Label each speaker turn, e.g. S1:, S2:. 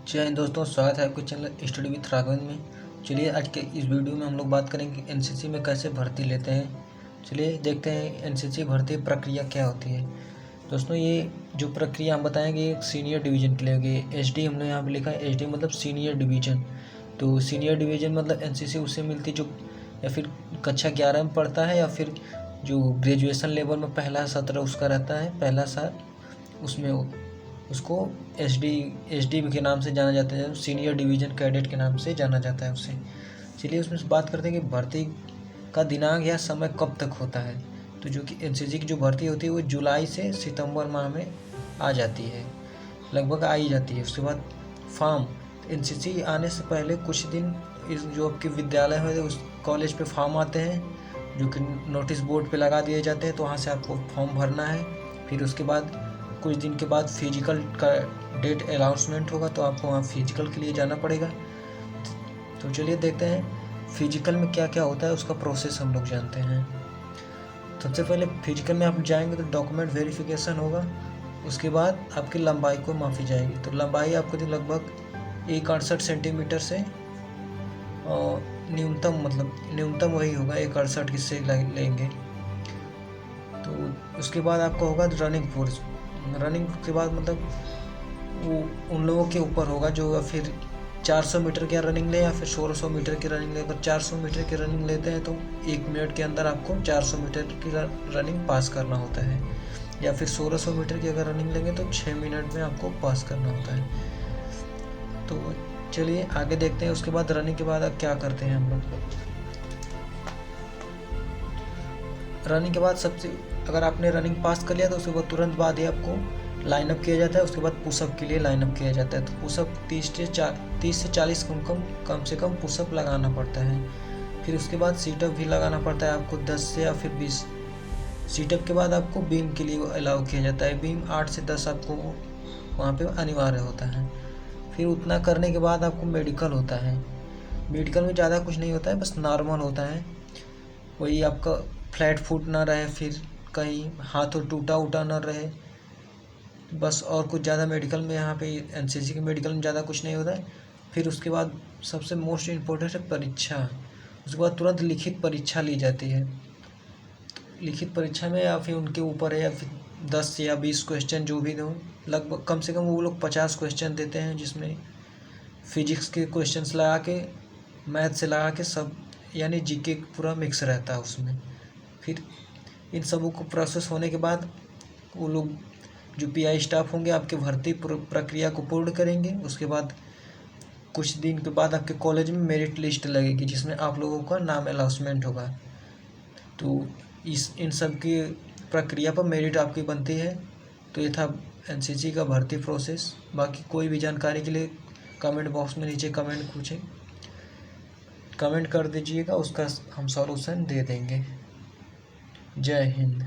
S1: जय हिंद दोस्तों, स्वागत है आपके चैनल स्टडी विथ राघवेंद्र में। चलिए आज के इस वीडियो में हम लोग बात करेंगे एनसीसी में कैसे भर्ती लेते हैं। चलिए देखते हैं एनसीसी भर्ती प्रक्रिया क्या होती है। दोस्तों ये जो प्रक्रिया हम बताएंगे एक सीनियर डिवीज़न के लिए होगी। एसडी हमने यहाँ पे लिखा है, एसडी मतलब सीनियर डिवीज़न। तो सीनियर डिवीज़न मतलब एनसीसी उससे मिलती जो या फिर कक्षा 11 में पढ़ता है या फिर जो ग्रेजुएशन लेवल में पहला सत्र उसका रहता है, पहला साल, उसमें उसको एसडी के नाम से जाना जाता है, सीनियर डिवीज़न कैडेट के नाम से जाना जाता है उसे। चलिए उसमें से बात करते हैं कि भर्ती का दिनांक या समय कब तक होता है। तो जो कि एनसीसी की जो भर्ती होती है वो जुलाई से सितंबर माह में आ जाती है, लगभग आ ही जाती है। उसके बाद फॉर्म, एनसीसी आने से पहले कुछ दिन इस जो आपके विद्यालय है उस कॉलेज पे फॉर्म आते हैं जो कि नोटिस बोर्ड पे लगा दिए जाते हैं, तो वहाँ से आपको फॉर्म भरना है। फिर उसके बाद कुछ दिन के बाद फिजिकल का डेट अनाउंसमेंट होगा, तो आपको वहाँ फिजिकल के लिए जाना पड़ेगा। तो चलिए देखते हैं फिजिकल में क्या क्या होता है, उसका प्रोसेस हम लोग जानते हैं। सबसे पहले फिजिकल में आप जाएंगे तो डॉक्यूमेंट वेरिफिकेशन होगा। उसके बाद आपकी लंबाई को मापी जाएगी। तो लंबाई आपको जो लगभग 168 सेंटीमीटर से और न्यूनतम वही होगा 168 किससे लेंगे। तो उसके बाद आपका होगा रनिंग फोर्स। रनिंग के बाद मतलब वो उन लोगों के ऊपर होगा जो फिर 400 मीटर की रनिंग ले या फिर 1600 मीटर की रनिंग ले। अगर 400 मीटर की रनिंग लेते हैं तो 1 मिनट के अंदर आपको 400 मीटर की रनिंग पास करना होता है, या फिर 1600 मीटर की अगर रनिंग लेंगे तो 6 मिनट में आपको पास करना होता है। तो चलिए आगे देखते हैं। उसके बाद रनिंग के बाद आप क्या करते हैं हम लोग। रनिंग के बाद सबसे अगर आपने रनिंग पास कर लिया तो उसके बाद तुरंत बाद ही आपको लाइनअप किया जाता है। उसके बाद पुशअप के लिए लाइनअप किया जाता है। तो पुशअप 30 से 40 कम से कम पुशअप लगाना पड़ता है। फिर उसके बाद सीटअप भी लगाना पड़ता है आपको 10 से या फिर 20। सीटअप के बाद आपको बीम के लिए अलाउ किया जाता है। बीम 8 से 10 आपको वहाँ पे अनिवार्य होता है। फिर उतना करने के बाद आपको मेडिकल होता है। मेडिकल में ज़्यादा कुछ नहीं होता है, बस नॉर्मल होता है। वही आपका फ्लैट फुट ना रहे, फिर कहीं हाथ टूटा उटा ना रहे, बस। और कुछ ज़्यादा मेडिकल में यहाँ पे एनसीसी के मेडिकल में ज़्यादा कुछ नहीं होता है। फिर उसके बाद सबसे मोस्ट इम्पोर्टेंट है परीक्षा। उसके बाद तुरंत लिखित परीक्षा ली जाती है। लिखित परीक्षा में या फिर उनके ऊपर है या फिर 10 या 20 क्वेश्चन जो भी हो, लगभग कम से कम वो लोग 50 क्वेश्चन देते हैं, जिसमें फिजिक्स के क्वेश्चंस लगा के, मैथ से लगा के सब, यानी जीके पूरा मिक्स रहता है उसमें। फिर इन सबों को प्रोसेस होने के बाद वो लोग जो पीआई स्टाफ होंगे आपके भर्ती प्रक्रिया को पूर्ण करेंगे। उसके बाद कुछ दिन के बाद आपके कॉलेज में मेरिट लिस्ट लगेगी जिसमें आप लोगों का नाम अनाउंसमेंट होगा। तो इन सब की प्रक्रिया पर मेरिट आपकी बनती है। तो ये था एनसीसी का भर्ती प्रोसेस। बाकी कोई भी जानकारी के लिए कमेंट बॉक्स में नीचे कमेंट कर दीजिएगा, उसका हम सॉल्यूशन दे देंगे। जय हिंद।